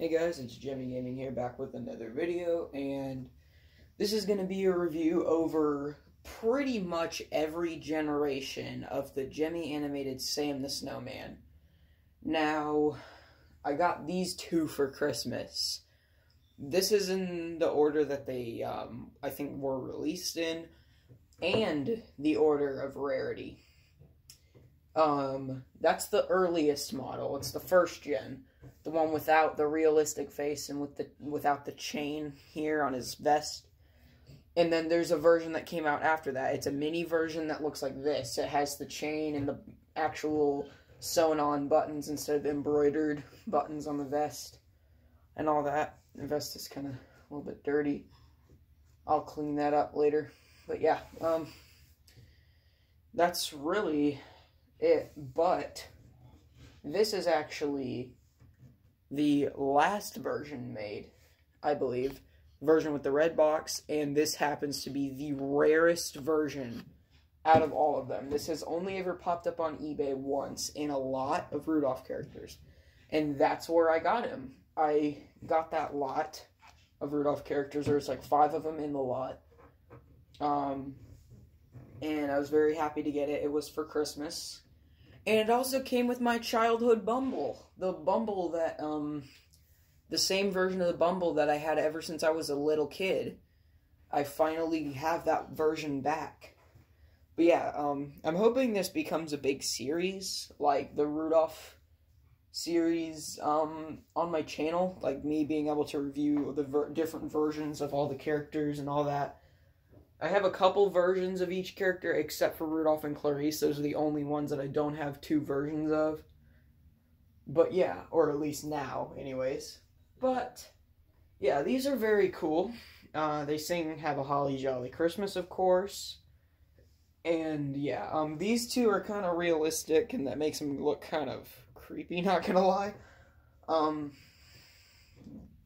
Hey guys, it's Gemmy Gaming here, back with another video, and this is going to be a review over pretty much every generation of the Gemmy animated Sam the Snowman. Now, I got these two for Christmas. This is in the order that they, I think, were released in, and the order of rarity. That's the earliest model. It's the first gen. The one without the realistic face and without the chain here on his vest. And then there's a version that came out after that. It's a mini version that looks like this. It has the chain and the actual sewn-on buttons instead of embroidered buttons on the vest and all that. The vest is kind of a little bit dirty. I'll clean that up later. But yeah, that's really it. But this is actually the last version made, I believe. Version with the red box, and this happens to be the rarest version out of all of them. This has only ever popped up on eBay once in a lot of Rudolph characters, and that's where I got him. I got that lot of Rudolph characters. There's like 5 of them in the lot, and I was very happy to get it. It was for Christmas. And it also came with my childhood Bumble. The Bumble that, the same version of the Bumble that I had ever since I was a little kid. I finally have that version back. But yeah, I'm hoping this becomes a big series, like the Rudolph series, on my channel. Like me being able to review the different versions of all the characters and all that. I have a couple versions of each character, except for Rudolph and Clarice. Those are the only ones that I don't have 2 versions of. But yeah, or at least now, anyways. But, yeah, these are very cool. They sing Have a Holly Jolly Christmas, of course. And, yeah, these two are kind of realistic, and that makes them look kind of creepy, not gonna lie.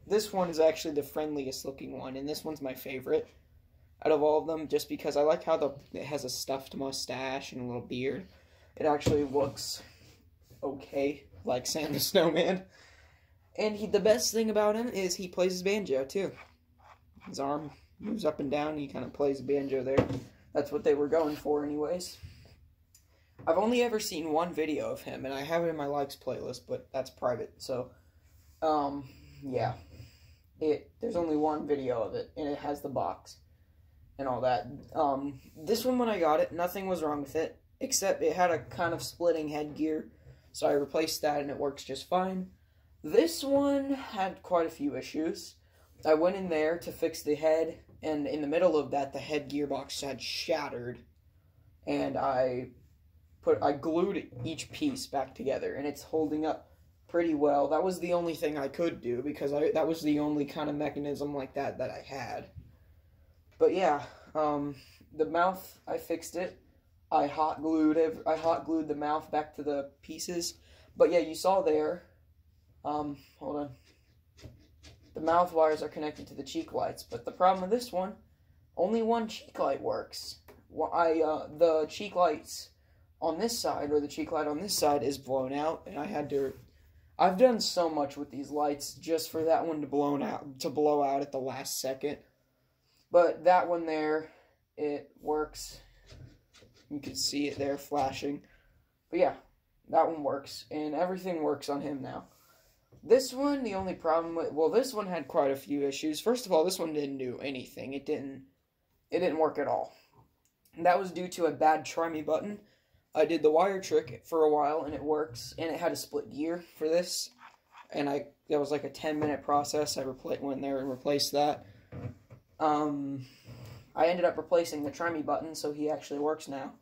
This one is actually the friendliest looking one, and this one's my favorite out of all of them, just because I like how it has a stuffed mustache and a little beard. It actually looks okay, like Sam the Snowman. And the best thing about him is he plays his banjo, too. His arm moves up and down, and he kind of plays the banjo there. That's what they were going for, anyways. I've only ever seen one video of him, and I have it in my likes playlist, but that's private, so, yeah. There's only one video of it, and it has the box and all that. This one, when I got it, nothing was wrong with it, except it had a kind of splitting headgear, so I replaced that, and it works just fine. This one had quite a few issues. I went in there to fix the head, and in the middle of that, the headgear box had shattered, and I glued each piece back together, and it's holding up pretty well. That was the only thing I could do, because that was the only kind of mechanism like that I had. But yeah, the mouth, I fixed it. I hot glued the mouth back to the pieces. But yeah, you saw there, hold on. The mouth wires are connected to the cheek lights, but the problem with this one, only one cheek light works. The cheek lights on this side, or the cheek light on this side, is blown out, and I've done so much with these lights just for that one to blow out at the last second. But that one there, it works. You can see it there flashing. But yeah, that one works, and everything works on him now. This one, the only problem with, well, this one had quite a few issues. First of all, this one didn't do anything. It didn't work at all. And that was due to a bad try me button. I did the wire trick for a while, and it works, and it had a split gear for this. And that was like a 10-minute process. I went there and replaced that. I ended up replacing the try me button, so he actually works now.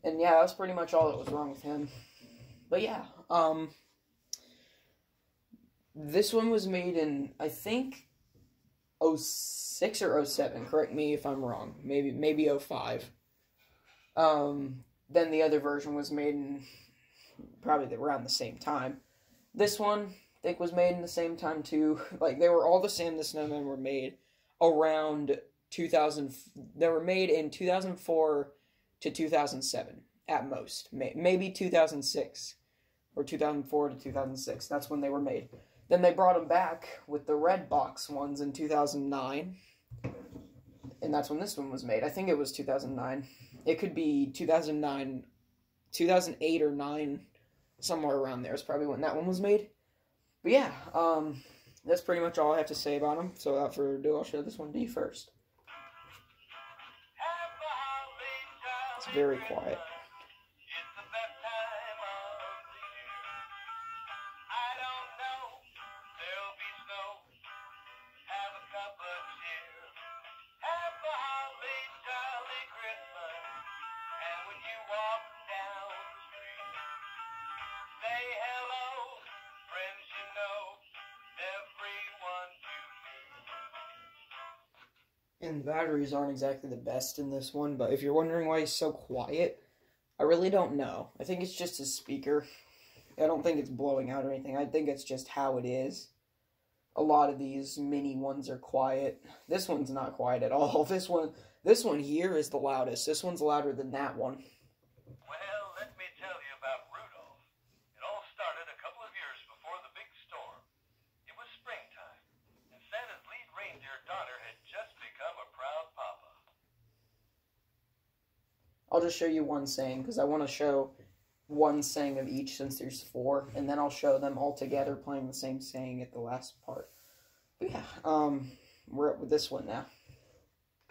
And yeah, that's pretty much all that was wrong with him. But yeah, this one was made in, I think, 06 or 07. Correct me if I'm wrong. Maybe 05. Then the other version was made in probably around the same time. This one, I think, was made in the same time too. Like, they were all the Sam the Snowman were made around 2000. They were made in 2004 to 2007 at most. Maybe 2006 or 2004 to 2006. That's when they were made. Then they brought them back with the red box ones in 2009. And that's when this one was made. I think it was 2009. It could be 2009, 2008 or 9, somewhere around there is probably when that one was made. But yeah, that's pretty much all I have to say about them. So without further ado, I'll show this one to you first. It's very quiet. And the batteries aren't exactly the best in this one, but if you're wondering why he's so quiet, I really don't know. I think it's just his speaker. I don't think it's blowing out or anything. I think it's just how it is. A lot of these mini ones are quiet. This one's not quiet at all. This one here is the loudest. This one's louder than that one. Well, let me tell you about Rudolph. It all started a couple of years before the big storm. It was springtime, and Santa's lead reindeer Donner had just become a proud papa. I'll just show you one saying, because I want to show one saying of each since there's 4, and then I'll show them all together playing the same saying at the last part. But yeah, we're up with this one now.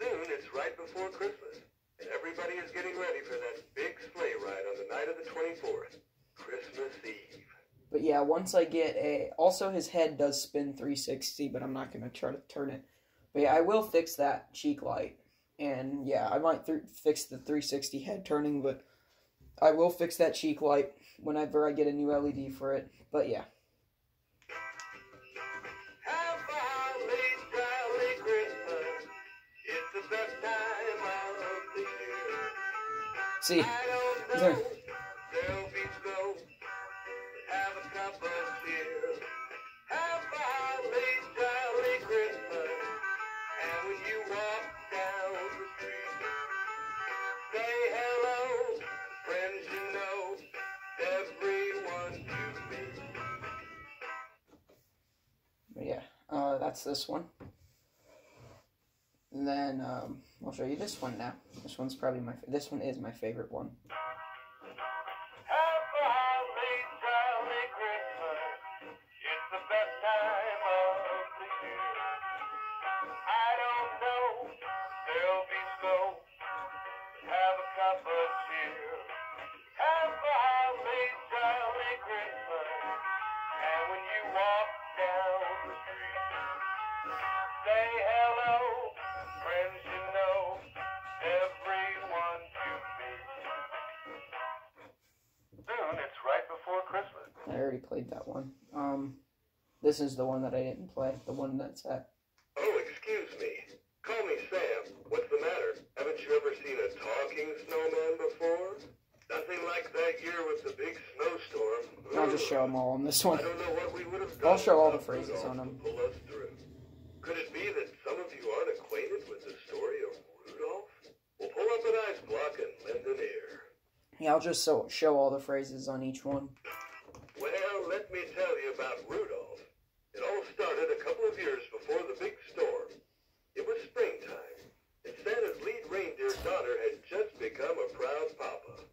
Soon it's right before Christmas, and everybody is getting ready for that big sleigh ride on the night of the 24th, Christmas Eve. But yeah, once I get also his head does spin 360, but I'm not going to try to turn it. But yeah, I will fix that cheek light. And yeah, I might fix the 360 head turning, but I will fix that cheek light whenever I get a new LED for it. But yeah. Have a holly jolly Christmas. It's the best time of the year. See, I don't know, there'll be snow. Have a cup of beer. Have a holly jolly Christmas. And when you walk down the street, say hello, friends you know, everyone you meet. but yeah, that's this one. And then I'll show you this one now. This one's probably this one is my favorite one. Have a holly jolly Christmas. It's the best time of the year. I don't know, there'll be snow. Have a cup of cheer. Have a holly jolly Christmas. And when you walk down the street, say hello, friends you know, everyone you meet. Soon it's right before Christmas. I already played that one. This is the one that I didn't play. The one that's at. Oh, excuse me. Call me Sam. What's the matter? Haven't you ever seen a talking snowman before? Nothing like that year with the big snowstorm. I'll just show them all on this one. I don't know what we would have done. I'll show all the without phrases Rudolph on them. to pull us through. Could it be that some of you aren't acquainted with the story of Rudolph? Well, pull up an ice block and lend an ear. Yeah, I'll just show all the phrases on each one. Well, let me tell you about Rudolph. It all started a couple of years before the big storm. It was springtime, and Santa's lead reindeer Donner had just become a proud papa.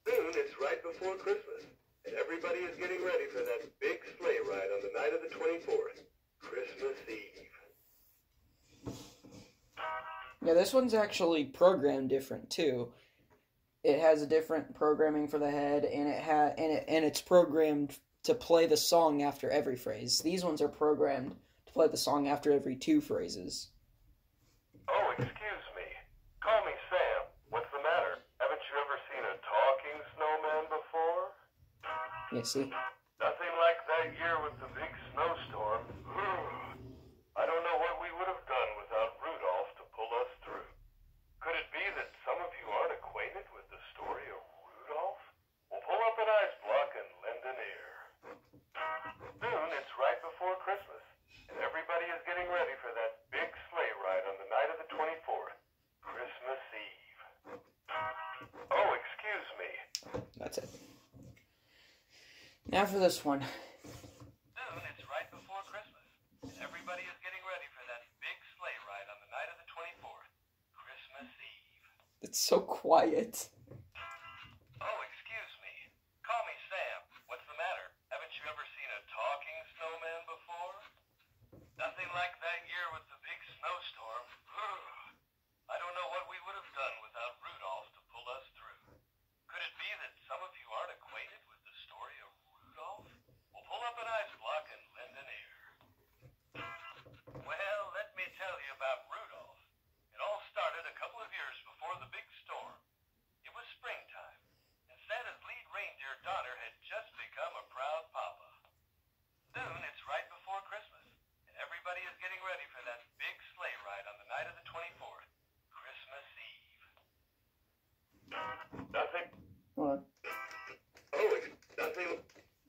Soon it's right before Christmas, and everybody is getting ready for that big sleigh ride on the night of the 24th, Christmas Eve. Yeah, this one's actually programmed different too. It has a different programming for the head, and it's programmed to play the song after every phrase. These ones are programmed to play the song after every 2 phrases. Oh, excuse me. Call me Sam. What's the matter? Haven't you ever seen a talking snowman before? Yeah, see? Nothing like that year with the big snowstorm. I don't know what we would have done without Rudolph to pull us through. Could it be that some of you aren't acquainted with the story of Rudolph? Well, pull up an ice block and lend an ear. Soon it's right before Christmas, and everybody is getting ready for that big sleigh ride on the night of the 24th, Christmas Eve. Oh, excuse me. That's it. Now for this one. Soon It's so quiet. Oh, excuse me. Call me Sam. What's the matter? Haven't you ever seen a talking snowman before? Nothing like that year with the big snowstorm. I don't know what we would have done without Rudolph to pull us through. Could it be that some of you aren't acquainted with the story of Rudolph? Well, pull up an ice block and lend an ear. Well, let me tell you about Rudolph. It all started a couple of years before the big storm. It was springtime, and Santa's lead reindeer daughter had just become a proud papa. Soon it's right before Christmas, and everybody is getting ready for that big sleigh ride on the night of the 24th, Christmas Eve. Nothing. Hold on. Oh, nothing.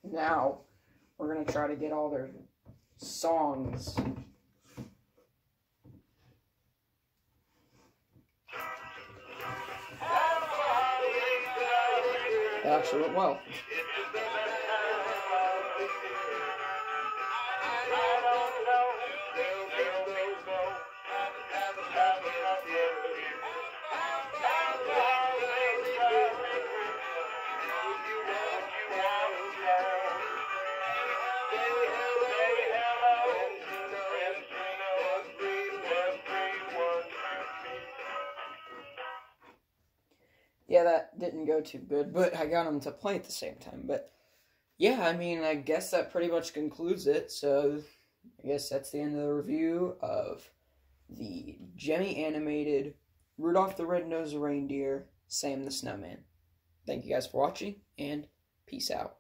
Now, we're gonna try to get all their songs. It actually went well. Yeah, that didn't go too good, but I got them to play at the same time. But yeah, I mean, I guess that pretty much concludes it. So I guess that's the end of the review of the Gemmy animated Rudolph the Red-Nosed Reindeer, Sam the Snowman. Thank you guys for watching, and peace out.